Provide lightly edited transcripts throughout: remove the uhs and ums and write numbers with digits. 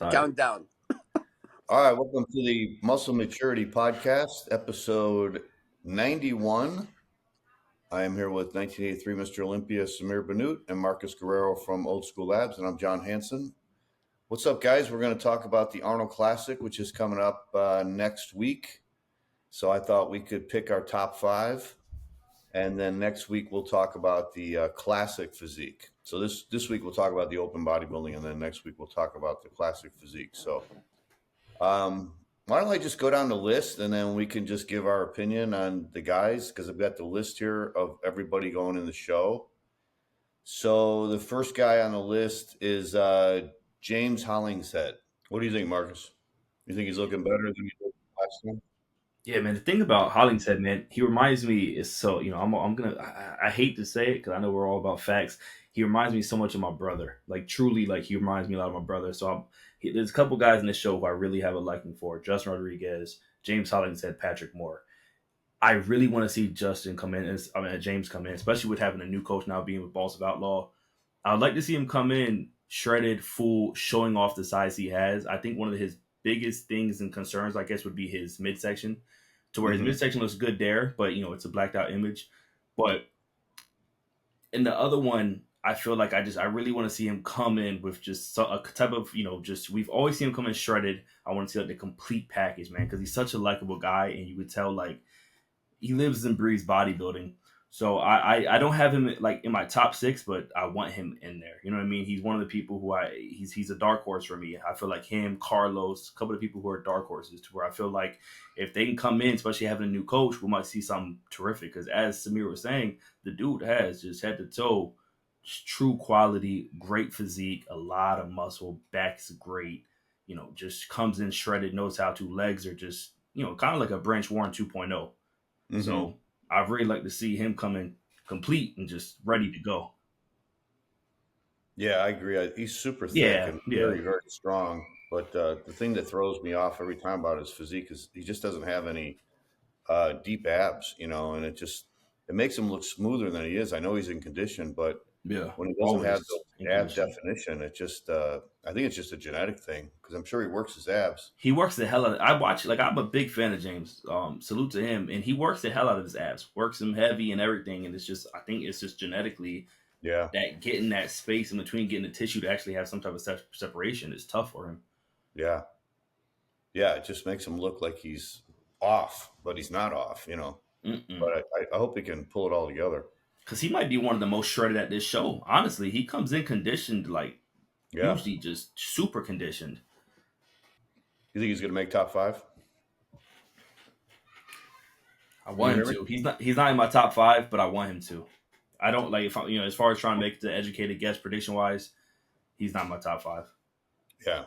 Countdown. All right, welcome to the Muscle Maturity Podcast, episode 91. I am here with 1983 Mr. Olympia Samir Bannout and Marcus Guerrero from Old School Labs, and I'm John Hansen. What's up, guys? We're going to talk about the Arnold Classic, which is coming up next week. So I thought we could pick our top five, and then next week we'll talk about the classic physique. So this week we'll talk about the open bodybuilding, and then next week we'll talk about the classic physique. So why don't I just go down the list and then we can just give our opinion on the guys, because I've got the list here of everybody going in the show. So the first guy on the list is James Hollingshead. What do you think, Marcus? You think he's looking better than he did last time? Yeah, man. The thing about Hollingshead, man, he reminds me is so I'm gonna I hate to say it because I know we're all about facts. He reminds me so much of my brother, like truly, like he reminds me a lot of my brother. So there's a couple guys in this show who I really have a liking for: Justin Rodriguez, James Hollingshead, Patrick Moore. I really want to see Justin come in, James come in, especially with having a new coach now being with Balls of Outlaw. I would like to see him come in shredded, full, showing off the size he has. I think one of his biggest things and concerns, I guess, would be his midsection, to where his midsection looks good there, but it's a blacked out image. But in the other one, I feel like I really want to see him come in with just a type of just we've always seen him come in shredded. I want to see like the complete package, man, because he's such a likable guy, and you could tell like he lives and breathes bodybuilding. So I don't have him like in my top six, but I want him in there. You know what I mean? He's one of the people who he's a dark horse for me. I feel like him, Carlos, a couple of people who are dark horses, to where I feel like if they can come in, especially having a new coach, we might see something terrific. Because as Samir was saying, the dude has just head to toe, just true quality, great physique, a lot of muscle, back's great. Just comes in shredded, knows how to. Legs are just kind of like a Branch Warren 2.0. Mm-hmm. So I'd really like to see him come in complete and just ready to go. Yeah, I agree. He's super thick and very, very strong. But the thing that throws me off every time about his physique is he just doesn't have any deep abs, and it makes him look smoother than he is. I know he's in condition, but when he doesn't have the ab definition, it just I think it's just a genetic thing, because I'm sure he works his abs. He works the hell out of it. I watch, like, I'm a big fan of James. Salute to him. And he works the hell out of his abs, works him heavy and everything. And I think it's just genetically that getting that space in between, getting the tissue to actually have some type of separation is tough for him. Yeah. Yeah, it just makes him look like he's off, but he's not off, But I hope he can pull it all together. Because he might be one of the most shredded at this show. Honestly, he comes in conditioned, like, usually just super conditioned. You think he's going to make top five? I want him to. He's not in my top five, but I want him to. I don't like, if as far as trying to make the educated guess prediction wise, he's not in my top five. Yeah.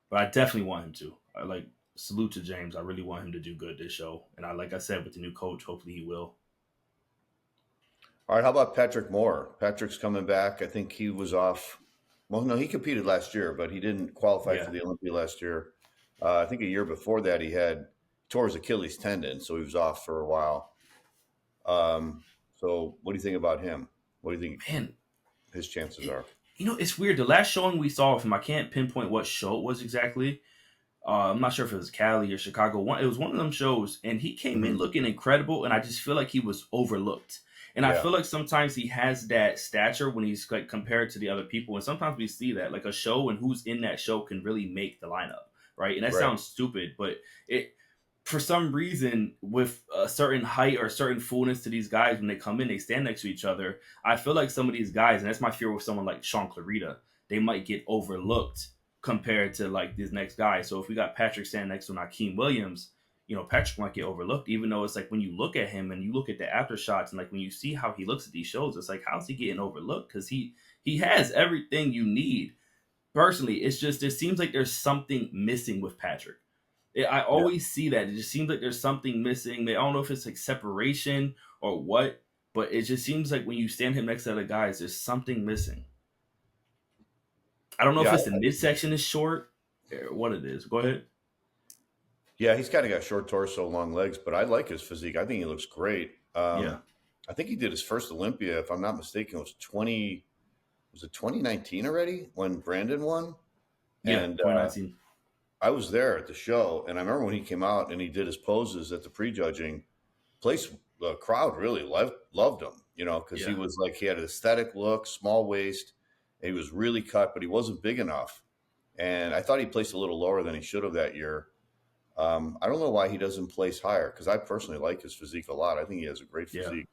But I definitely want him to. I like, salute to James. I really want him to do good this show. And like I said, with the new coach, hopefully he will. All right, how about Patrick Moore? Patrick's coming back. I think he was off. Well, no, he competed last year, but he didn't qualify for the Olympia last year. I think a year before that he tore his Achilles tendon, so he was off for a while. So what do you think about him? What do you think his chances are? It's weird. The last showing we saw of him, I can't pinpoint what show it was exactly. I'm not sure if it was Cali or Chicago. It was one of them shows, and he came in looking incredible, and I just feel like he was overlooked. And I feel like sometimes he has that stature when he's like compared to the other people. And sometimes we see that, like, a show and who's in that show can really make the lineup, right? And that sounds stupid, but for some reason, with a certain height or a certain fullness to these guys, when they come in, they stand next to each other. I feel like some of these guys, and that's my fear with someone like Shaun Clarida, they might get overlooked compared to like this next guy. So if we got Patrick standing next to Akim Williams, Patrick might get overlooked, even though it's like when you look at him and you look at the after shots and like when you see how he looks at these shows, it's like, how's he getting overlooked? Because he has everything you need. Personally, it's just, it seems like there's something missing with Patrick. I always see that. It just seems like there's something missing. I don't know if it's like separation or what, but it just seems like when you stand him next to other guys, there's something missing. I don't know if it's the midsection is short or what it is. Go ahead. Yeah, he's kind of got short torso, long legs, but I like his physique. I think he looks great. I think he did his first Olympia, if I'm not mistaken, was it 2019 already when Brandon won? Yeah, And 2019. I was there at the show, and I remember when he came out and he did his poses at the prejudging place. The crowd really loved him, because he Yeah. was like, he had an aesthetic look, small waist, and he was really cut, but he wasn't big enough. And I thought he placed a little lower than he should have that year. I don't know why he doesn't place higher, because I personally like his physique a lot. I think he has a great Yeah. physique.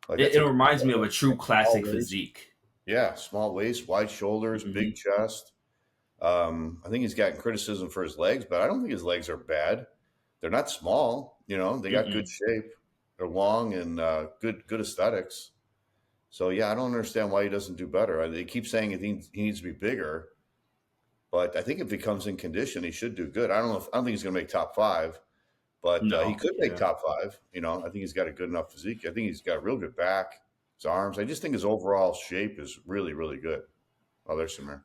Like It, that's it a reminds me of a true small classic waist. physique. Yeah, small waist, wide shoulders, big Hmm. chest. I think he's gotten criticism for his legs, but I don't think his legs are bad. They're not small, they got good Mm-mm. shape. They're long and good aesthetics. So yeah, I don't understand why he doesn't do better. They keep saying he needs to be bigger, but I think if he comes in condition, he should do good. I don't think he's going to make top five, but he No. could make Yeah. top five. I think he's got a good enough physique. I think he's got a real good back, his arms. I just think his overall shape is really, really good. Oh, there's Samir.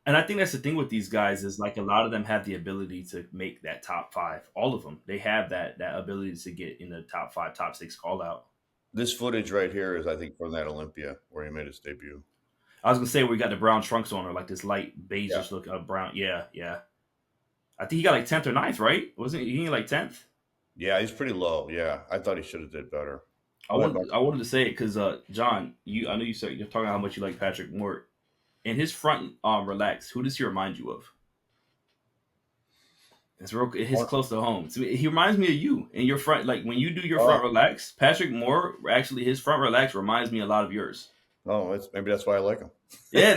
And I think that's the thing with these guys is like a lot of them have the ability to make that top five. All of them, they have that ability to get in the top five, top six call out. This footage right here is, I think, from that Olympia where he made his debut. I was gonna say we got the brown trunks on, or like this light Yeah. beigeish look of brown. Yeah, yeah. I think he got like 10th or ninth, right? Wasn't he like 10th? Yeah, he's pretty low. Yeah, I thought he should have did better. I Go ahead, wanted Mark. I wanted to say it because John, I know you said you're talking about how much you like Patrick Moore. In his front relax, who does he remind you of? It's close to home. So he reminds me of you in your front. Like when you do your Oh, front relax, Patrick Moore actually his front relax reminds me a lot of yours. no, maybe that's why I like him. Yeah,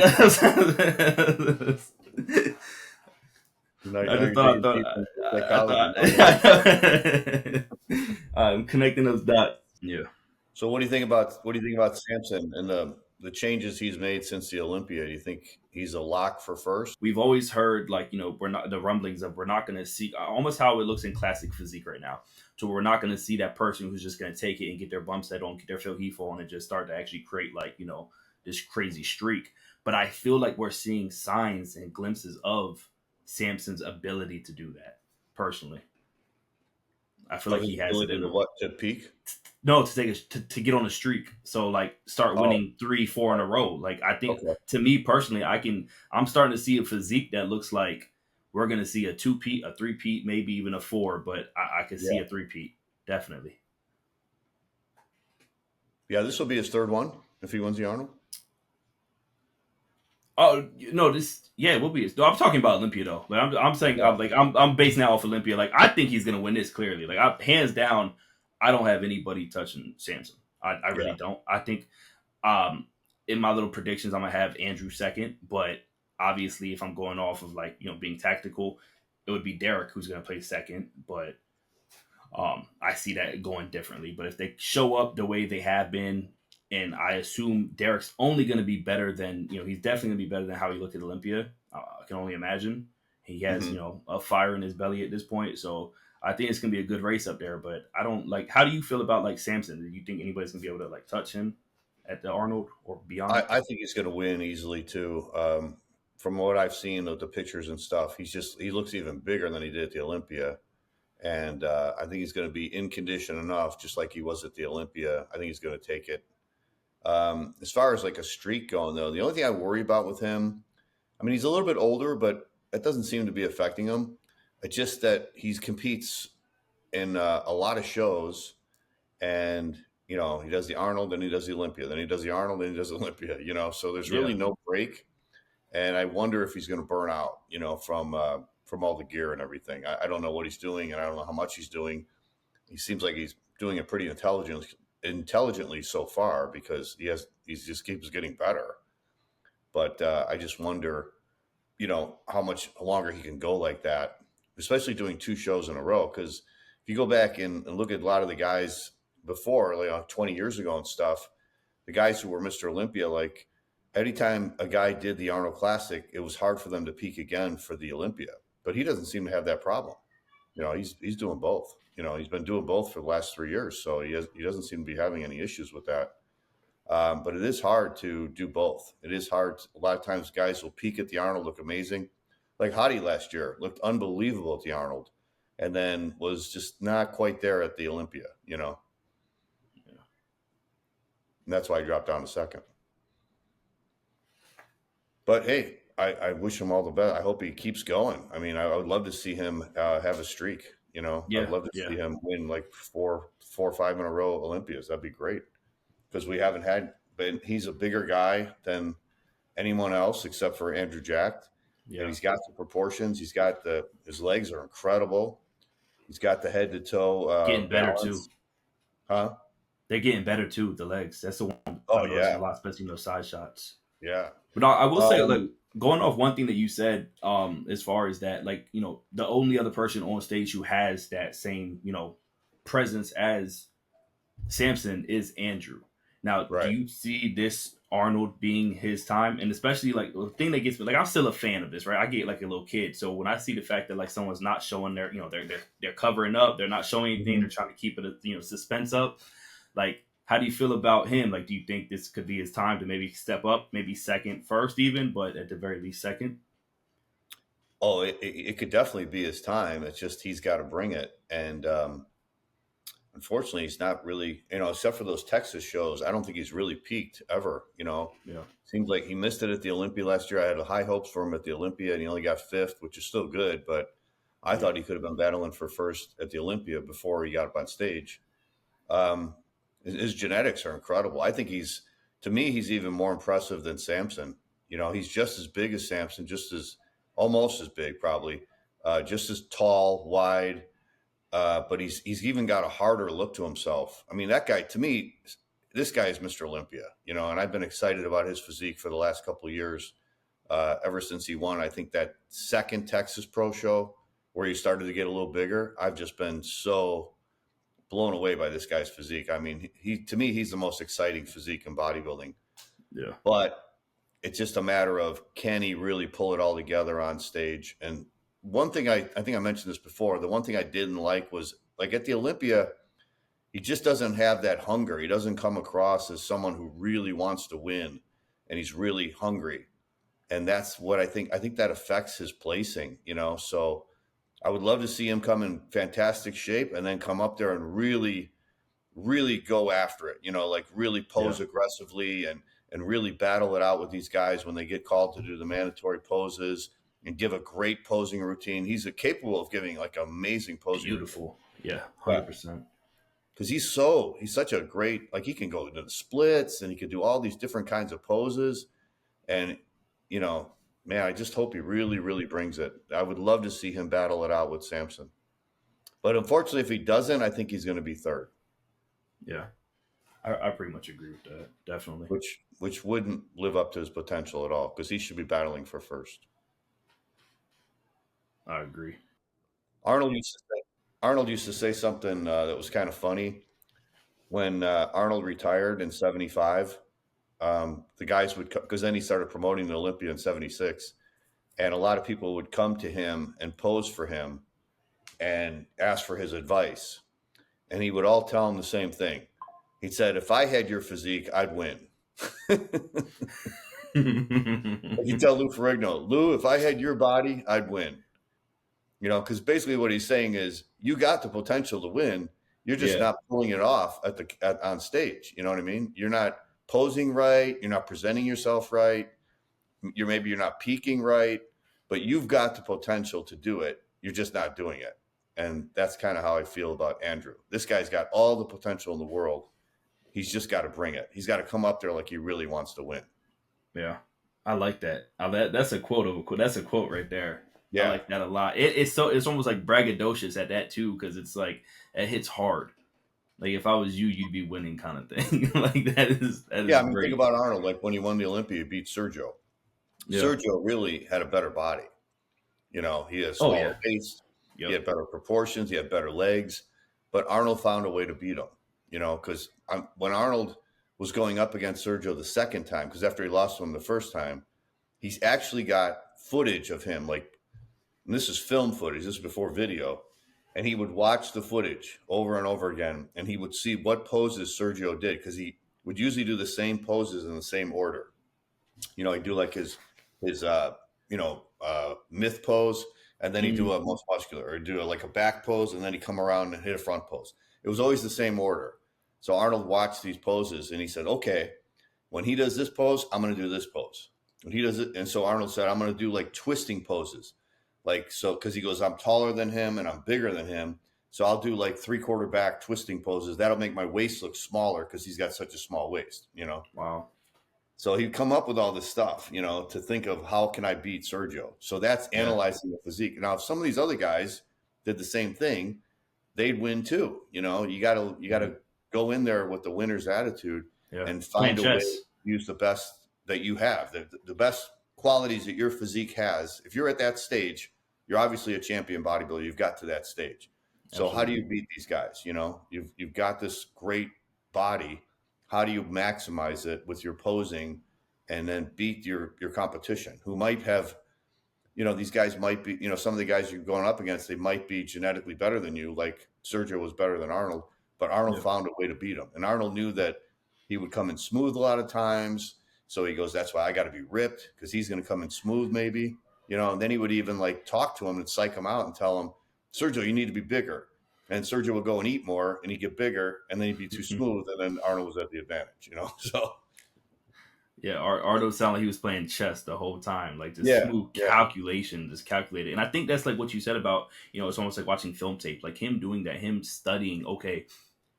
Now, I now just you're thought, digging deep into psychology. No, I like it. I thought I'm connecting those dots. Yeah. So, what do you think about Samson and the changes he's made since the Olympia? Do you think he's a lock for first? We've always heard like we're not the rumblings of we're not going to see almost how it looks in classic physique right now. So we're not going to see that person who's just going to take it and get their bump set on, get their Phil Heath on, and just start to actually create like this crazy streak. But I feel like we're seeing signs and glimpses of Samson's ability to do that. Personally, I feel Of like his he has it ability in to him. what to peak? No, to take to get on a streak. So like start Oh, winning 3, 4 in a row. Like I think okay. to me personally, I'm starting to see a physique that looks like we're gonna see a 2-peat, a 3-peat, maybe even a 4, but I could see Yeah, a 3-peat. Definitely. yeah. This will be his third one if he wins the Arnold. Oh no, this yeah, it will be. No, I'm talking about Olympia though. But I'm saying Yeah, I'm basing that off Olympia. Like I think he's gonna win this clearly. Like hands down, I don't have anybody touching Samson. I really yeah, don't. I think Um, in my little predictions, I'm gonna have Andrew second, but obviously, if I'm going off of like being tactical, it would be Derek who's gonna play second. But I see that going differently. But if they show up the way they have been, and I assume Derek's only gonna be better than he's definitely gonna be better than how he looked at Olympia. I can only imagine he has hmm a fire in his belly at this point. So I think it's gonna be a good race up there. But I don't like. How do you feel about like Samson? Do you think anybody's gonna be able to like touch him at the Arnold or beyond? I think he's going to win easily too. From what I've seen of the pictures and stuff, he looks even bigger than he did at the Olympia, and I think he's going to be in condition enough, just like he was at the Olympia. I think he's going to take it. As far as like a streak going, though, the only thing I worry about with him, I mean, he's a little bit older, but that doesn't seem to be affecting him. It's just that he competes in a lot of shows, and he does the Arnold, then he does the Olympia, then he does the Arnold, then he does the Olympia. So there's Yeah. really no break, and I wonder if he's going to burn out, from all the gear and everything. I don't know what he's doing, and I don't know how much he's doing. He seems like he's doing it pretty intelligently so far because he just keeps getting better. But I just wonder, how much longer he can go like that, especially doing two shows in a row. Because if you go back and look at a lot of the guys before, like 20 years ago and stuff, the guys who were Mr. Olympia, like anytime a guy did the Arnold Classic, it was hard for them to peak again for the Olympia. But he doesn't seem to have that problem. He's doing both. He's been doing both for the last 3 years, so he doesn't seem to be having any issues with that. But it is hard to do both. It is hard. A lot of times, guys will peak at the Arnold, look amazing. Like Hadi last year looked unbelievable at the Arnold, and then was just not quite there at the Olympia. And that's why he dropped down to second. But hey, I wish him all the best. I hope he keeps going. I mean, I would love to see him have a streak. You know, I'd Yeah, love to yeah, see him win like four or five in a row Olympias. That'd be great because we haven't had. But he's a bigger guy than anyone else except for Andrew Jack, and yeah. he's got the proportions. He's got his legs are incredible. He's got the head to toe Getting better too. balance, huh? They're getting better too. The legs. That's the one Oh I'm noticing yeah, a lot, especially side shots. yeah. But I will say, like, Um, going off one thing that you said, as far as that, like, the only other person on stage who has that same, presence as Samson is Andrew. Now, do right. you see this Arnold being his time? And especially like the thing that gets me, like, I'm still a fan of this, right? I get like a little kid, so when I see the fact that like someone's not showing their, they're covering up, they're not showing anything, Mhm. they're trying to keep it, suspense up. Like, how do you feel about him? Like, do you think this could be his time to maybe step up, maybe second, first, even, but at the very least second? Oh, it could definitely be his time. It's just he's got to bring it, and unfortunately, he's not really, except for those Texas shows. I don't think he's really peaked ever. Yeah, Seems like he missed it at the Olympia last year. I had high hopes for him at the Olympia, and he only got fifth, which is still good. But I yeah, thought he could have been battling for first at the Olympia before he got up on stage. Um, his genetics are incredible. I think to me, he's even more impressive than Samson. He's just as big as Samson, almost as big, probably, just as tall, wide. But he's even got a harder look to himself. I mean, that guy, to me, this guy is Mr. Olympia, and I've been excited about his physique for the last couple of years, ever since he won. I think that second Texas Pro Show where he started to get a little bigger, I've just been so blown away by this guy's physique. I mean, to me, he's the most exciting physique in bodybuilding. yeah, But it's just a matter of can he really pull it all together on stage? And one thing I think I mentioned this before, the one thing I didn't like was like at the Olympia, he just doesn't have that hunger. He doesn't come across as someone who really wants to win and he's really hungry. And that's what I think. I think that affects his placing. So I would love to see him come in fantastic shape and then come up there and really, really go after it, like really yeah. pose aggressively and really battle it out with these guys when they get called to do the mandatory poses and give a great posing routine. He's capable of giving like amazing posing routine. Beautiful. Yeah, Yeah. 100%. Because he's such a great, like he can go into the splits and he can do all these different kinds of poses. And, you know, man, I just hope he really, really brings it. I would love to see him battle it out with Samson. But unfortunately, if he doesn't, I think he's going to be third. Yeah, I pretty much agree with that. Definitely. Which wouldn't live up to his potential at all because he should be battling for first. I agree. Arnold used to say, Arnold used to say something that was kind of funny when Arnold retired in '75. The guys would because then he started promoting the Olympia in '76, and a lot of people would come to him and pose for him and ask for his advice, and he would all tell him the same thing. He said, "If I had your physique, I'd win." You tell Lou Ferrigno, Lou, if I had your body, I'd win. Because basically what he's saying is, you got the potential to win. You're just Yeah, not pulling it off on stage. You know what I mean? You're not posing right. You're not presenting yourself right. You're not peaking right, but you've got the potential to do it. You're just not doing it. And that's kind of how I feel about Andrew. This guy's got all the potential in the world. He's just got to bring it. He's got to come up there like he really wants to win. yeah. I like that. That's a quote of a quote. That's a quote right there. I Yeah. like that a lot. It's almost like braggadocious at that too, because it's like it hits hard. Like if I was you, you'd be winning kind of thing. Like that is Yeah. I mean, think great. about Arnold. Like when he won the Olympia, he beat Sergio. Yeah. Sergio really had a better body. He had a Oh smaller yeah. waist. He Yep. had better proportions. He had better legs. But Arnold found a way to beat him, because when Arnold was going up against Sergio the second time, because after he lost to him the first time, he's actually got footage of him. And this is film footage. This is before video. And he would watch the footage over and over again. And he would see what poses Sergio did because he would usually do the same poses in the same order. He'd do like his myth pose, and then he'd do Mhm. a most muscular, or do like a back pose, and then he'd come around and hit a front pose. It was always the same order. So Arnold watched these poses, and he said, "Okay, when he does this pose, I'm going to do this pose." And he does it. And so Arnold said, I'm going to do like twisting poses. Like, so, because he goes, I'm taller than him and I'm bigger than him. So I'll do like 3/4 back twisting poses. That'll make my waist look smaller because he's got such a small waist, you know? Wow. So he'd come up with all this stuff, you know, to think of how can I beat Sergio? So that's Yeah. analyzing the physique. Now, if some of these other guys did the same thing, they'd win too. You know, you gotta go in there with the winner's attitude Yeah. and Playing find a way chess. to use the best that you have, the best qualities that your physique has. If you're at that stage, you're obviously a champion bodybuilder. You've got to that stage. So how do Absolutely. you beat these guys? You know, you've got this great body. How do you maximize it with your posing and then beat your competition who might have, you know, these guys might be, you know, some of the guys you're going up against, they might be genetically better than you. Like Sergio was better than Arnold, but Arnold Yeah. found a way to beat him. And Arnold knew that he would come in smooth a lot of times. So he goes, that's why I got to be ripped because he's going to come in smooth maybe, you know, and then he would even like talk to him and psych him out and tell him, Sergio, you need to be bigger. And Sergio would go and eat more and he'd get bigger and then he'd be too smooth. And then Arnold was at the advantage, you know? So Yeah, Arnold sounded like he was playing chess the whole time, like just yeah, smooth yeah, calculation, just calculated. And I think that's like what you said about, it's almost like watching film tape, like him doing that, him studying. Okay,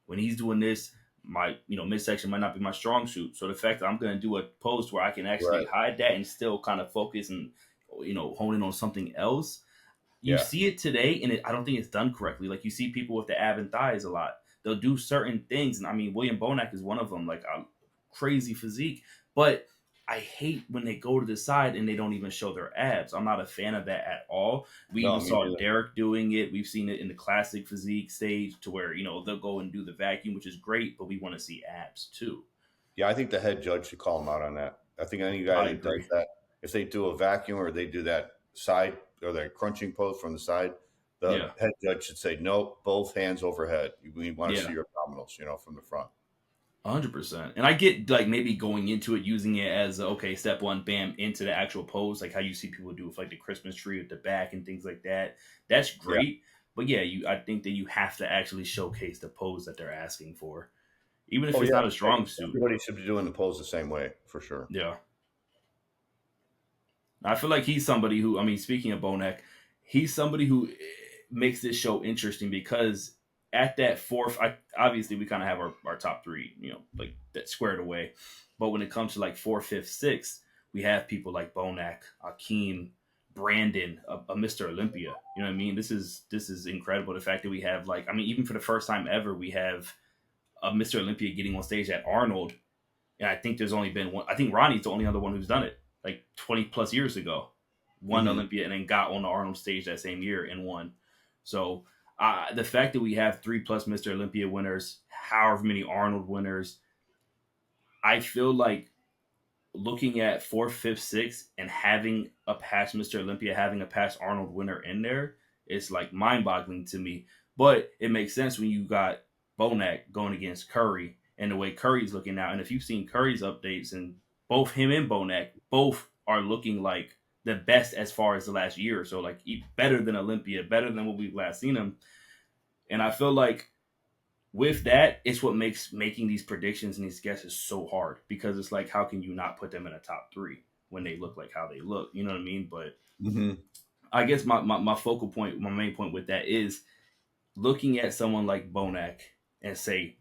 when he's doing this, my midsection might not be my strong suit. So the fact that I'm going to do a pose where I can actually right. hide that and still kind of focus and hone in on something else. You Yeah. see it today, and I don't think it's done correctly. Like you see people with the ab and thighs a lot. They'll do certain things, and I mean William Bonac is one of them. Like a crazy physique, but I hate when they go to the side and they don't even show their abs. I'm not a fan of that at all. We No, even me saw neither. Derek doing it. We've seen it in the classic physique stage to where they'll go and do the vacuum, which is great, but we want to see abs too. Yeah, I think the head judge should call him out on that. I think any guy I that does agree. that, if they do a vacuum or they do that side or that crunching pose from the side, the Yeah, head judge should say, no, both hands overhead. We want to see yeah. your abdominals, you know, from the front. 100%. And I get like maybe going into it using it as okay, step one, bam, into the actual pose, like how you see people do with like the Christmas tree at the back and things like that. That's Yeah. great. But yeah, I think that you have to actually showcase the pose that they're asking for, even if Oh, it's yeah. not a strong suit. Everybody should be doing the pose the same way for sure. Yeah. I feel like he's somebody who, I mean, speaking of Bonac, he's somebody who makes this show interesting because at that fourth, obviously we kind of have our top three, like that squared away. But when it comes to like fourth, fifth, sixth, we have people like Bonac, Akim, Brandon, a Mr. Olympia. You know what I mean? This is incredible. The fact that we have like, I mean, even for the first time ever, we have a Mr. Olympia getting on stage at Arnold. And I think there's only been one. I think Ronnie's the only other one who's done it, like 20 plus years ago. Won Mm-hmm. Olympia and then got on the Arnold stage that same year and won. So the fact that we have 3+ Mr. Olympia winners, however many Arnold winners, I feel like looking at fourth, fifth, sixth, and having a past Mr. Olympia, having a past Arnold winner in there, it's like mind boggling to me. But it makes sense when you got Bonac going against Curry and the way Curry's looking now. And if you've seen Curry's updates, and both him and Bonac both are looking like the best as far as the last year or so, like better than Olympia, better than what we've last seen him. And I feel like with that, it's what makes making these predictions and these guesses so hard because it's like, how can you not put them in a top three when they look like how they look? You know what I mean? But Mm-hmm. I guess my focal point, my main point with that is looking at someone like Bonac and say,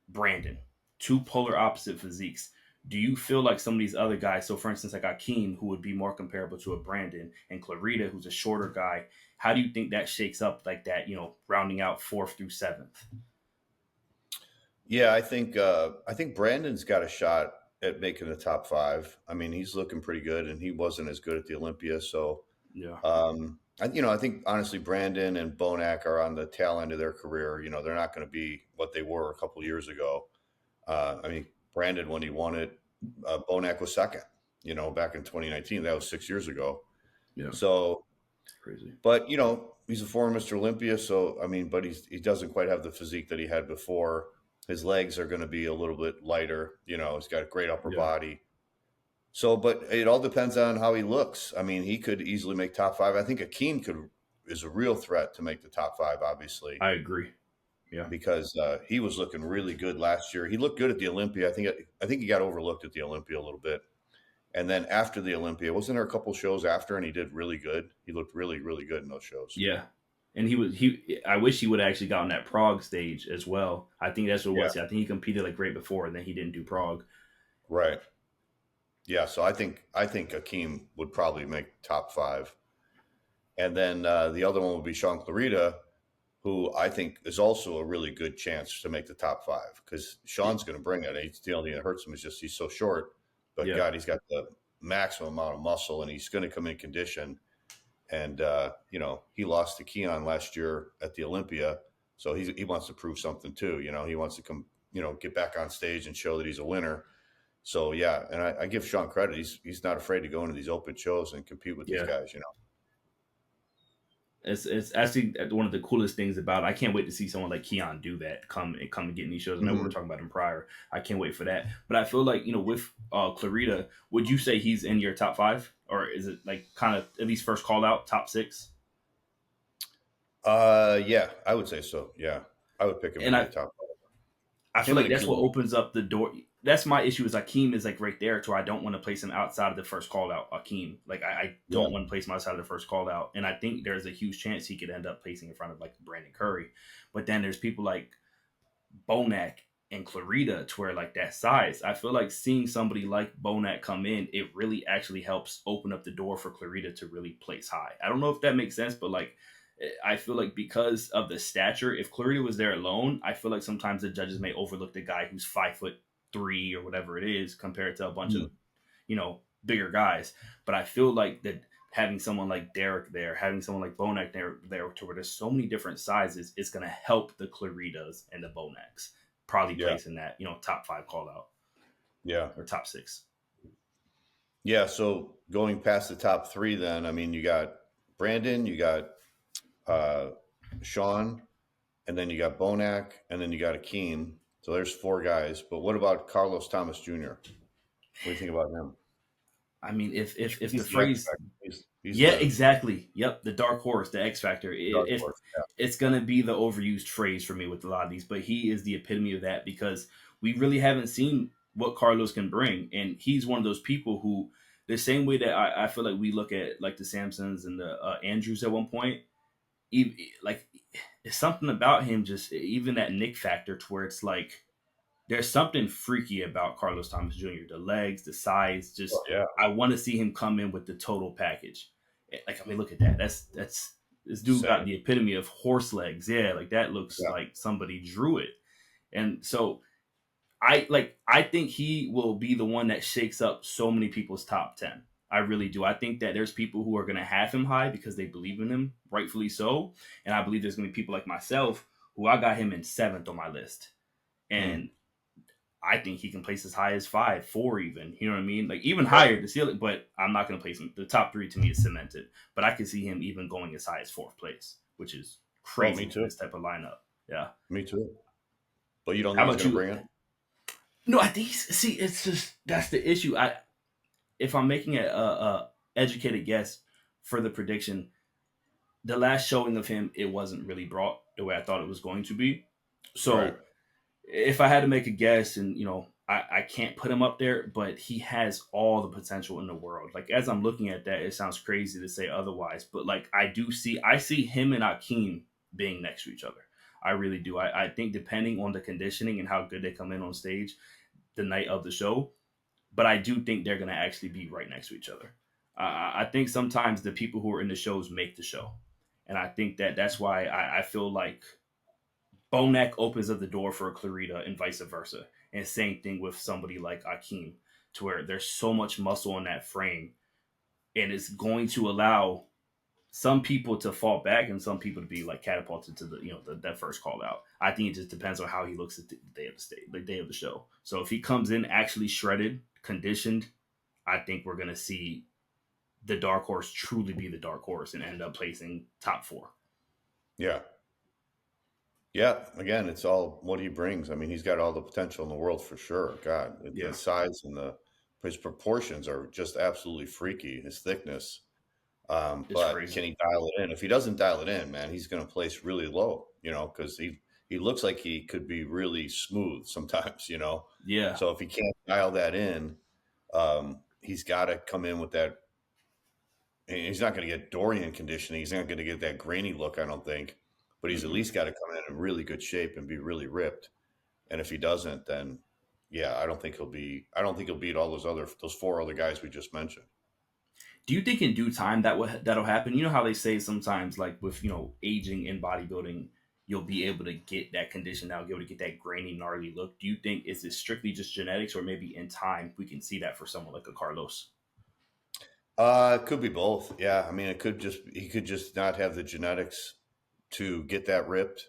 Brandon, two polar opposite physiques. Do you feel like some of these other guys, so for instance, like Akim, who would be more comparable to a Brandon, and Clarida, who's a shorter guy, how do you think that shakes up like that, rounding out fourth through seventh? Yeah, I think Brandon's got a shot at making the top five. I mean, he's looking pretty good, and he wasn't as good at the Olympia. So, Yeah. I think honestly, Brandon and Bonac are on the tail end of their career. You know, they're not going to be what they were a couple years ago. I mean, Brandon, when he won it, Bonac was second. You know, back in 2019, that was 6 years ago. Yeah. So, Crazy. but he's a former Mr. Olympia. So, I mean, but he doesn't quite have the physique that he had before. His legs are going to be a little bit lighter. You know, he's got a great upper Yeah. body. So, but it all depends on how he looks. I mean, he could easily make top five. I think Akeem is a real threat to make the top five, obviously, I agree. Yeah. because he was looking really good last year. He looked good at the Olympia. I think he got overlooked at the Olympia a little bit, And then after the Olympia, wasn't there a couple shows after, and he did really good? He looked really, really good in those shows. Yeah. And I wish he would have actually gotten that Prague stage as well. I think that's what it Yeah, was. I think he competed like right before, and then he didn't do Prague. right. Yeah, so I think Akim would probably make top 5. And then the other one would be Shaun Clarida, who I think is also a really good chance to make the top 5 because Sean's going to bring it. The only thing that hurts him is just he's so short, but Yeah. God, he's got the maximum amount of muscle, and he's going to come in condition. And he lost to Keon last year at the Olympia, so he wants to prove something too. He wants to come, get back on stage and show that he's a winner. So yeah, and I give Sean credit. He's not afraid to go into these open shows and compete with these Yeah. guys. It's actually one of the coolest things about it. I can't wait to see someone like Keon do that. Come and get in these shows. I know we were talking about him prior. I can't wait for that. But I feel like with Clarida, would you say he's in your top 5, or is it like kind of at least first call out top 6? Yeah, I would say so. Yeah, I would pick him in And the top. I feel Him and like that's what Akeem. opens up the door. That's my issue. Is Akeem is like right there, to where I don't want to place him outside of the first call out. Akeem, like I Yeah, don't want to place him outside of the first call out, and I think there's a huge chance he could end up placing in front of like Brandon Curry. But then there's people like Bonac and Clarida, to where like that size. I feel like seeing somebody like Bonac come in, it really actually helps open up the door for Clarida to really place high. I don't know if that makes sense, but like I feel like because of the stature, if Clarida was there alone, I feel like sometimes the judges may overlook the guy who's 5'3" or whatever it is compared to a bunch of bigger guys. But I feel like that having someone like Derek there, having someone like Bonac there, to where there's so many different sizes, it's going to help the Claridas and the Bonacs probably yeah, placing that top 5 call out yeah, or top 6. yeah. So going past the top 3, then I mean, you got Brandon, you got uh, Sean, and then you got Bonac, and then you got Akeem. So there's 4 guys. But what about Carlos Thomas Jr.? What do you think about him? I mean, if the He's the X phrase, factor. He's yeah, the exactly, yep, the dark horse, the X factor. dark If horse. Yeah. it's gonna be the overused phrase for me with a lot of these, but he is the epitome of that because we really haven't seen what Carlos can bring, and he's one of those people who, the same way that I feel like we look at like the Samsons and the Andrews at one point, even, like it's something about him, just even that Nick factor, to where it's like there's something freaky about Carlos Thomas Jr. The legs, the size, Oh, just yeah. I want to see him come in with the total package. Like, I mean, look at that. That's this dude got Same. the epitome of horse legs. Yeah, like that looks Yeah. like somebody drew it. And so I think he will be the one that shakes up so many people's top 10. I really do. I think that there's people who are going to have him high because they believe in him, rightfully so. And I believe there's going to be people like myself who I got him in 7th on my list. Hmm. And I think he can place as high as 5, 4 even. You know what I mean? Like even higher to ceiling, but I'm not going to place him. The top 3 to me is cemented. But I can see him even going as high as 4th place, which is crazy me for too. this type of lineup. Yeah. Me too. But you don't How think he's about going to you? bring it? No, I think see, it's just that's the issue. If I'm making a educated guess for the prediction, the last showing of him, it wasn't really brought the way I thought it was going to be. Right. So if I had to make a guess, and I can't put him up there, but he has all the potential in the world. Like as I'm looking at that, it sounds crazy to say otherwise, but like I see him and Akim being next to each other. I really do. I think depending on the conditioning and how good they come in on stage the night of the show, but I do think they're going to actually be right next to each other. I think sometimes the people who are in the shows make the show. And I think that that's why I feel like Bonac opens up the door for a Clarida and vice versa. And same thing with somebody like Akim, to where there's so much muscle in that frame. And it's going to allow some people to fall back and some people to be like catapulted to that first call out. I think it just depends on how he looks at the day of the state, the day of the show. So if he comes in actually shredded, conditioned, I think we're gonna see the dark horse truly be the dark horse and end up placing top 4. Yeah. Yeah. Again, it's all what he brings. I mean, he's got all the potential in the world for sure. God, the Yeah, size and his proportions are just absolutely freaky. His thickness. it's But crazy. can he dial it in? If he doesn't dial it in, man, he's going to place really low, because he looks like he could be really smooth sometimes. Yeah, So if he can't dial that in, he's got to come in with that. And he's not going to get Dorian conditioning. He's not going to get that grainy look, I don't think. But he's at least got to come in really good shape and be really ripped. And if he doesn't, then yeah, I don't think he'll beat all those four other guys we just mentioned. Do you think in due time that'll happen? You know how they say sometimes, like with aging in bodybuilding, you'll be able to get that condition now, be able to get that grainy, gnarly look. Do you think is it strictly just genetics, or maybe in time we can see that for someone like a Carlos? It could be both. Yeah, I mean, he could just not have the genetics to get that ripped,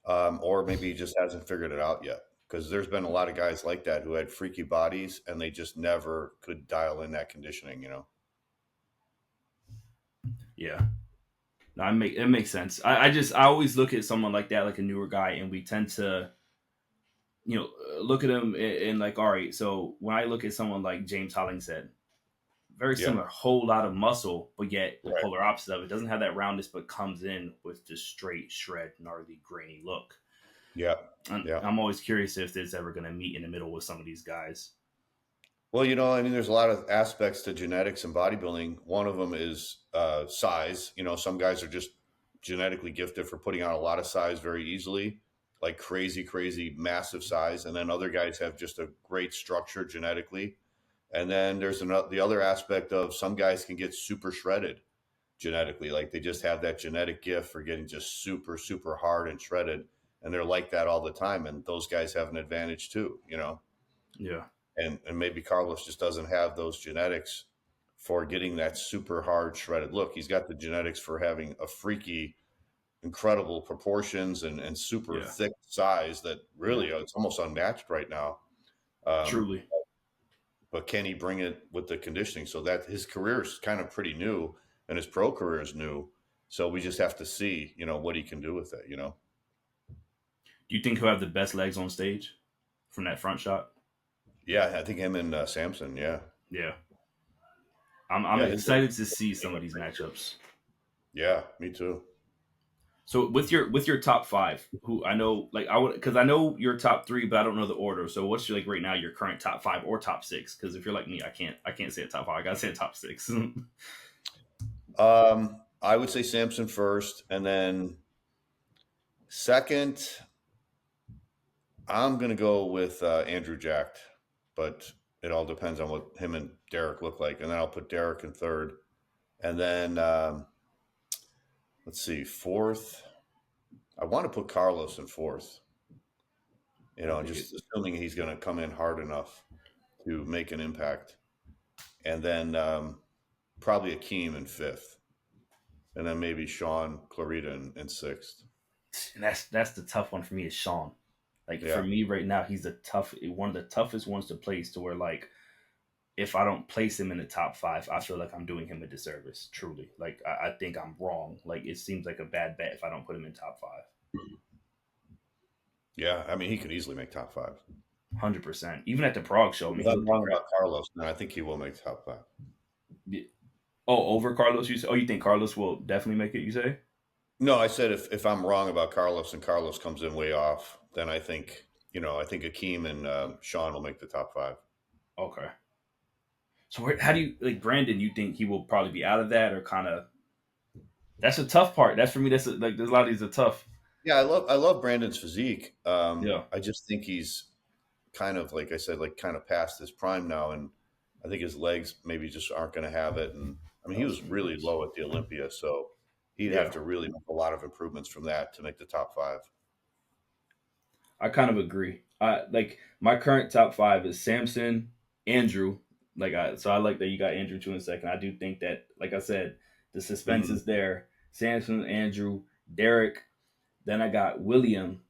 or maybe he just hasn't figured it out yet. Because there's been a lot of guys like that who had freaky bodies and they just never could dial in that conditioning. Yeah, no, it makes sense. I always look at someone like that, like a newer guy, and we tend to look at him and like, all right. So when I look at someone like James Hollingshead, very Yeah, similar, whole lot of muscle, but yet the right. polar opposite of it, doesn't have that roundness, but comes in with just straight shred, gnarly, grainy look. Yeah, And yeah. I'm always curious if it's ever going to meet in the middle with some of these guys. Well, I mean, there's a lot of aspects to genetics and bodybuilding. One of them is size. Some guys are just genetically gifted for putting on a lot of size very easily, like crazy, crazy, massive size. And then other guys have just a great structure genetically. And then there's the other aspect of some guys can get super shredded genetically. Like they just have that genetic gift for getting just super, super hard and shredded. And they're like that all the time. And those guys have an advantage too. Yeah. And maybe Carlos just doesn't have those genetics for getting that super hard shredded look. He's got the genetics for having a freaky, incredible proportions and super Yeah. thick size that really it's almost unmatched right now. Um, Truly. but can he bring it with the conditioning? So that his career is kind of pretty new and his pro career is new. So we just have to see, what he can do with it. Do you think he'll have the best legs on stage from that front shot? Yeah, I think him and Samson. Yeah, Yeah. I'm yeah, excited to see some of these matchups. yeah, me too. So with your top five, who I know, like I would, because I know your top three, but I don't know the order. So what's your, like right now your current top five or top six? Because if you're like me, I can't say a top five. I gotta say a top six. I would say Samson first, and then second, I'm going to go with Andrew Jacked, but it all depends on what him and Derek look like. And then I'll put Derek in third. And then, let's see, fourth. I want to put Carlos in fourth, just assuming he's going to come in hard enough to make an impact. And then probably Akim in fifth. And then maybe Shaun Clarida in sixth. And that's the tough one for me is Shaun. Like for Yeah. me right now, he's one of the toughest ones to place. To where like if I don't place him in the top five, I feel like I'm doing him a disservice. Truly, like I think I'm wrong. Like it seems like a bad bet if I don't put him in top five. Yeah. I mean, he could easily make top five. 100%. Even at the Prague show, I mean, If he I'm looked wrong incredible. about Carlos, then I think he will make top five. Oh, over Carlos, you say? Oh, you think Carlos will definitely make it? You say? No, I said if I'm wrong about Carlos and Carlos comes in way off, then I think Akim and Shaun will make the top five. Okay. So how do you like Brandon? You think he will probably be out of that, or kind of? That's a tough part. That's for me. Like there's a lot of these are tough. Yeah, I love Brandon's physique. Yeah. I just think he's kind of like I said, like kind of past his prime now, and I think his legs maybe just aren't going to have it. And I mean, he was really low at the Olympia, so he'd have Yeah. to really make a lot of improvements from that to make the top five. I kind of agree. Like my current top five is Samson, Andrew. So I like that you got Andrew too in a second. I do think that, like I said, the suspense Mhm. is there. Samson, Andrew, Derek. Then I got William,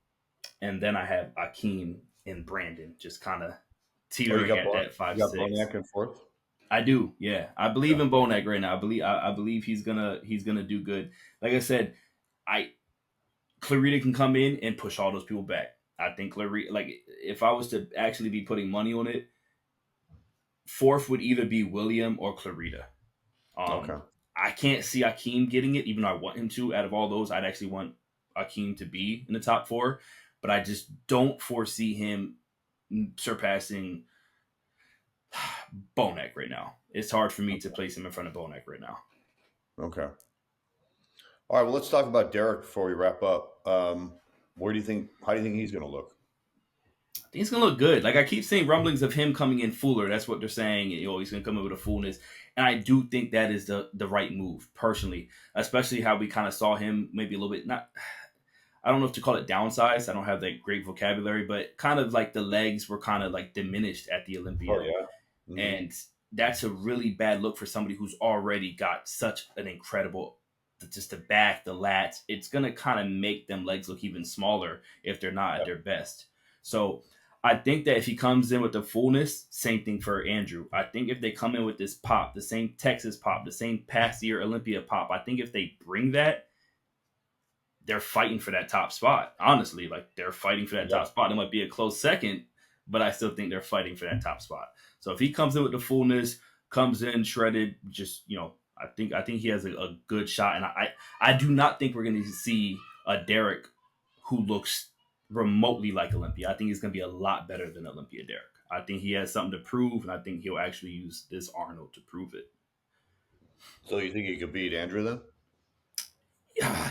and then I have Akeem and Brandon, just kind of Oh, teetering at that You five got six. Bonac in fourth. I do, yeah. I believe Yeah. in Bonac right now. I believe he's gonna do good. Like I said, I Clarida can come in and push all those people back. I think Clarida, like if I was to actually be putting money on it, fourth would either be William or Clarida. Okay. I can't see Akeem getting it, even though I want him to. Out of all those, I'd actually want Akeem to be in the top four, but I just don't foresee him surpassing Bonac right now. It's hard for me to place him in front of Bonac right now. Okay. All right. Well, let's talk about Derek before we wrap up. Where do you think? How do you think he's going to look? I think he's gonna look good. Like I keep seeing rumblings of him coming in fuller. That's what they're saying. He's gonna come in with a fullness, and I do think that is the right move personally. Especially how we kind of saw him maybe a little bit not. I don't know if to call it downsized. I don't have that great vocabulary, but kind of like the legs were kind of like diminished at the Oh Olympia, yeah. and that's a really bad look for somebody who's already got such an incredible. Just the back, the lats, it's gonna kind of make them legs look even smaller if they're not at Yep. their best. So I think that if he comes in with the fullness, same thing for Andrew. I think if they come in with this pop, the same Texas pop, the same past year Olympia pop, I think if they bring that, they're fighting for that top spot. Honestly, like they're fighting for that Yeah. top spot. It might be a close second, but I still think they're fighting for that top spot. So if he comes in with the fullness, comes in shredded, just I think he has a good shot, and I do not think we're going to see a Derek who looks remotely like Olympia. I think he's going to be a lot better than Olympia Derek. I think he has something to prove, and I think he'll actually use this Arnold to prove it. So you think he could beat Andrew then?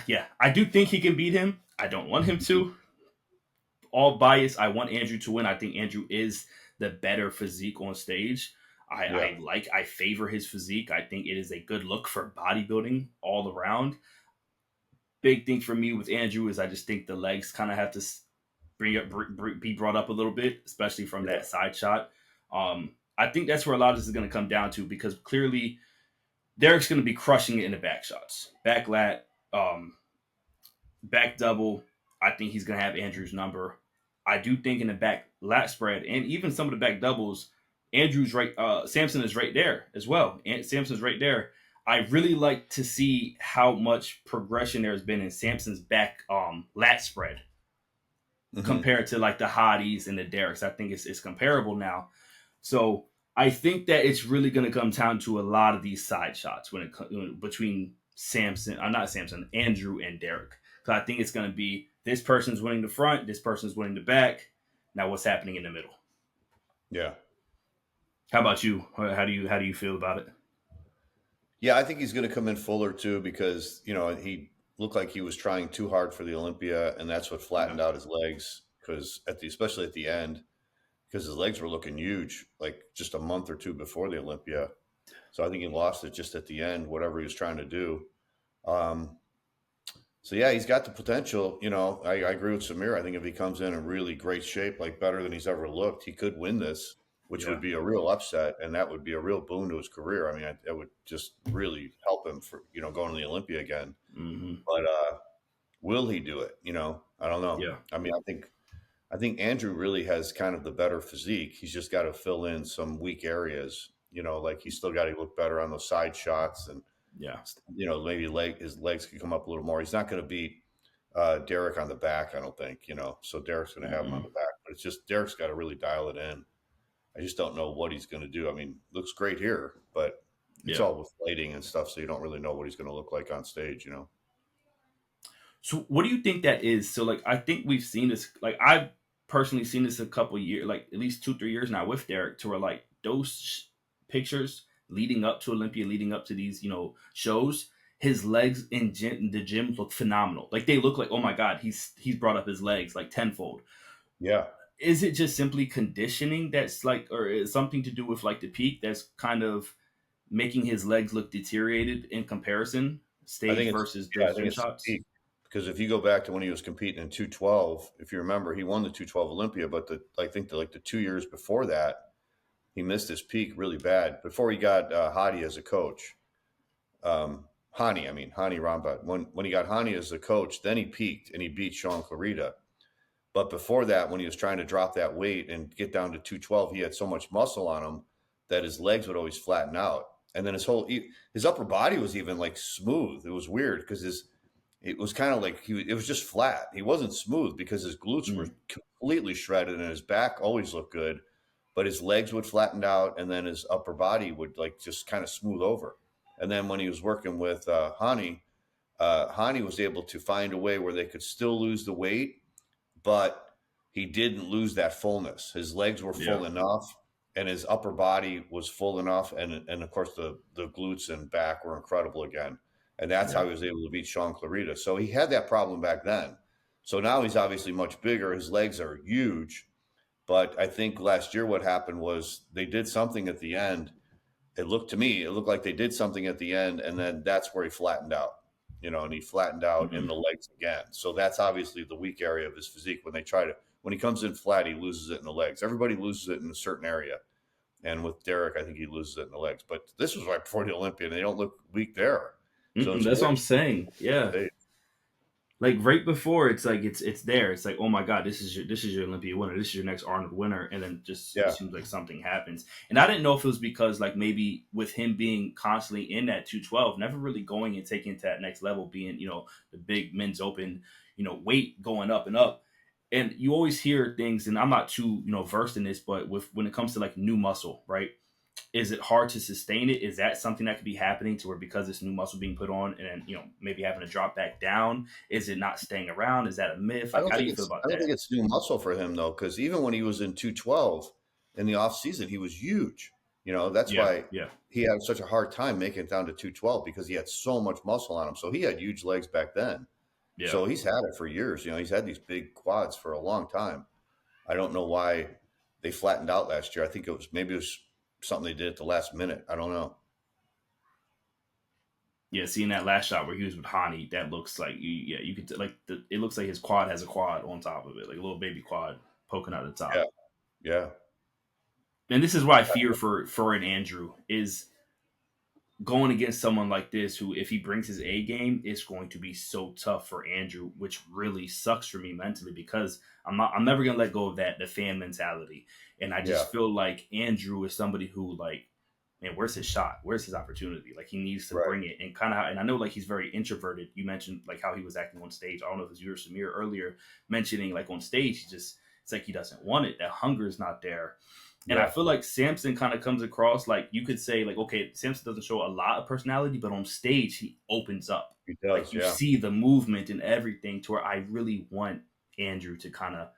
Yeah, I do think he can beat him. I don't want him to. All bias, I want Andrew to win. I think Andrew is the better physique on stage. Yeah. I favor his physique. I think it is a good look for bodybuilding all around. Big thing for me with Andrew is I just think the legs kind of have to be brought up a little bit, especially from Yeah. that side shot. I think that's where a lot of this is going to come down to because clearly Derek's going to be crushing it in the back shots, back lat, back double. I think he's going to have Andrew's number. I do think in the back lat spread and even some of the back doubles, Andrew's right. Samson is right there as well. And Samson's right there. I really like to see how much progression there has been in Samson's back lat spread Mm-hmm. compared to like the Hotties and the Derricks. I think it's comparable now. So I think that it's really going to come down to a lot of these side shots when it between Samson, not Samson, Andrew and Derek. So I think it's going to be this person's winning the front, this person's winning the back. Now what's happening in the middle? Yeah. How about you? How do you feel about it? Yeah, I think he's going to come in fuller too because he looked like he was trying too hard for the Olympia, and that's what Yeah, flattened out his legs. Because especially at the end, because his legs were looking huge, like just a month or two before the Olympia. So I think he lost it just at the end, whatever he was trying to do. Um, so yeah, he's got the potential. I agree with Samir. I think if he comes in really great shape, like better than he's ever looked, he could win this, which would yeah, be a real upset, and that would be a real boon to his career. I mean, that would just really help him for going to the Olympia again. hmm But will he do it? I don't know. yeah, I mean, I think Andrew really has kind of the better physique. He's just got to fill in some weak areas. Like he's still got to look better on those side shots, and yeah, maybe his legs could come up a little more. He's not going to beat Derek on the back, I don't think. So Derek's going to have him on hmm the back, but it's just Derek's got to really dial it in. I just don't know what he's going to do. I mean, looks great here, but it's yeah. all with lighting and stuff, so you don't really know what he's going to look like on stage. So what do you think that is? So like I think we've seen this. Like I've personally seen this a couple years, like at least 2-3 years now with Derek, to where like those pictures leading up to Olympia, leading up to these shows, his legs in the gym look phenomenal. Like they look like, oh my god, he's brought up his legs like tenfold. Yeah, Is it just simply conditioning that's like, or is something to do with like the peak that's kind of making his legs look deteriorated in comparison, I stage think it's versus yeah, I those think gym it's the shots? peak because if you go back to when he was competing in 212, if you remember, he won the 212 Olympia, but I think like the 2 years before that, he missed his peak really bad before he got Hadi as a coach. Hani Rambad. When he got Hani as the coach, then he peaked and he beat Shaun Clarida. But before that, when he was trying to drop that weight and get down to 212, he had so much muscle on him that his legs would always flatten out. And then his upper body was even like smooth. It was weird because it was kind of like it was just flat. He wasn't smooth because his glutes were Mm, completely shredded and his back always looked good, but his legs would flatten out and then his upper body would like just kind of smooth over. And then when he was working with Hani, Hani was able to find a way where they could still lose the weight, but he didn't lose that fullness. His legs were yeah. full enough, and his upper body was full enough, and of course the glutes and back were incredible again, and that's how Yeah. he was able to beat Shaun Clarida. So he had that problem back then. So now he's obviously much bigger. His legs are huge, but I think last year what happened was they did something at the end. It looked to me, it looked like they did something at the end, and then that's where he flattened out. And he flattened out in Mm-hmm. the legs again. So that's obviously the weak area of his physique. When he comes in flat, he loses it in the legs. Everybody loses it in a certain area. And with Derek, I think he loses it in the legs. But this was right before the Olympia, and they don't look weak there. So it's That's what great. I'm saying. Yeah. Like right before, it's like it's there. It's like, oh my god, this is your Olympia winner. This is your next Arnold winner, and then just it Yeah, seems like something happens. And I didn't know if it was because like maybe with him being constantly in that 212, never really going and taking it to that next level, being the big men's open, weight going up and up. And you always hear things, and I'm not too versed in this, but when it comes to like new muscle, right? Is it hard to sustain it? Is that something that could be happening to where because it's new muscle being put on and then, maybe having to drop back down? Is it not staying around? Is that a myth? Like, how do you feel about I don't that? think it's new muscle for him though, because even when he was in 212 in the off season, he was huge. That's Yeah, why yeah, he had such a hard time making it down to 212 because he had so much muscle on him. So he had huge legs back then. yeah. So he's had it for years. He's had these big quads for a long time. I don't know why they flattened out last year. I think maybe it was something they did at the last minute. I don't know. Yeah, seeing that last shot where he was with Hani, that looks like you could it looks like his quad has a quad on top of it, like a little baby quad poking out the Yeah, top. yeah, And this is what I fear for an Andrew is going against someone like this who, if he brings his A game, it's going to be so tough for Andrew, which really sucks for me mentally because I'm never gonna let go of the fan mentality. And I yeah. just feel like Andrew is somebody who like, man, where's his shot? Where's his opportunity? Like he needs to Right. bring it and and I know like he's very introverted. You mentioned like how he was acting on stage. I don't know if it was you or Samir earlier mentioning like on stage, it's like he doesn't want it. That hunger is not there. And I Yeah, feel like Samson kind of comes across like you could say like, okay, Samson doesn't show a lot of personality, but on stage he opens up. he Like does. you Yeah, see the movement and everything to where I really want Andrew to kind of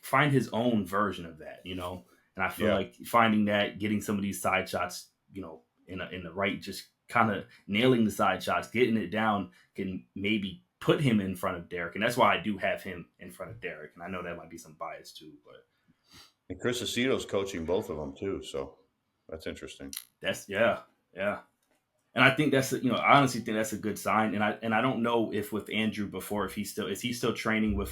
find his own version of that. And I feel yeah. like finding that, getting some of these side shots, in the right, just kind of nailing the side shots, getting it down can maybe put him in front of Derek. And that's why I do have him in front of Derek. And I know that might be some bias too, but And Chris Aceto's coaching both of them too, so that's interesting. that's yeah, yeah. And I think I honestly think that's a good sign. And I don't know if with Andrew before if he's still training with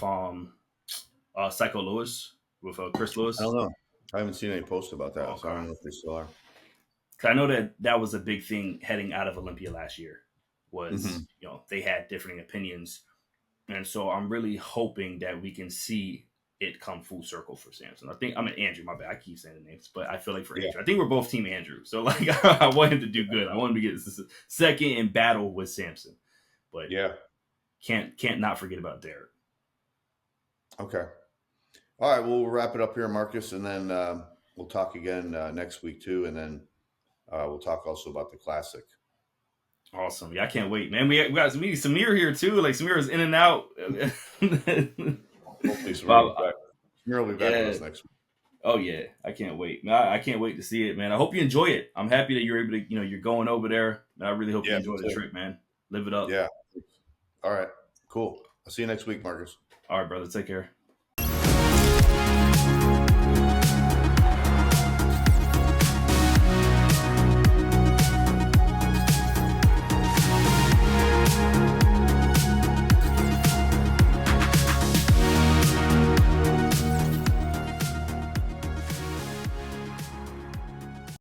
Psycho Lewis with Chris I Lewis. don't know. I haven't seen any posts about Oh, that, so I okay. don't know if they still are. 'Cause I know that was a big thing heading out of Olympia last year Hmm. was they had differing opinions, and so I'm really hoping that we can see it come full circle for Samson. I'm an Andrew. My bad. I keep saying the names, but I feel like for Yeah, Andrew, I think we're both Team Andrew. So like I want him to do good. I want him to get second in battle with Samson, but yeah. can't not forget about Derek. Okay. All right. Well, we'll wrap it up here, Marcus, and then we'll talk again next week too, and then we'll talk also about the classic. Awesome. Yeah, I can't wait, man. We got Samir here too. Like Samir is in and out. Hopefully, Samir will But, be back. Samir will be back with yeah. us next week. Oh yeah, I can't wait. Man, I can't wait to see it, man. I hope you enjoy it. I'm happy that you're able to, you're going over there. I really hope you Yeah, me enjoy the too. trip, man. Live it up. Yeah. All right. Cool. I'll see you next week, Marcus. All right, brother. Take care.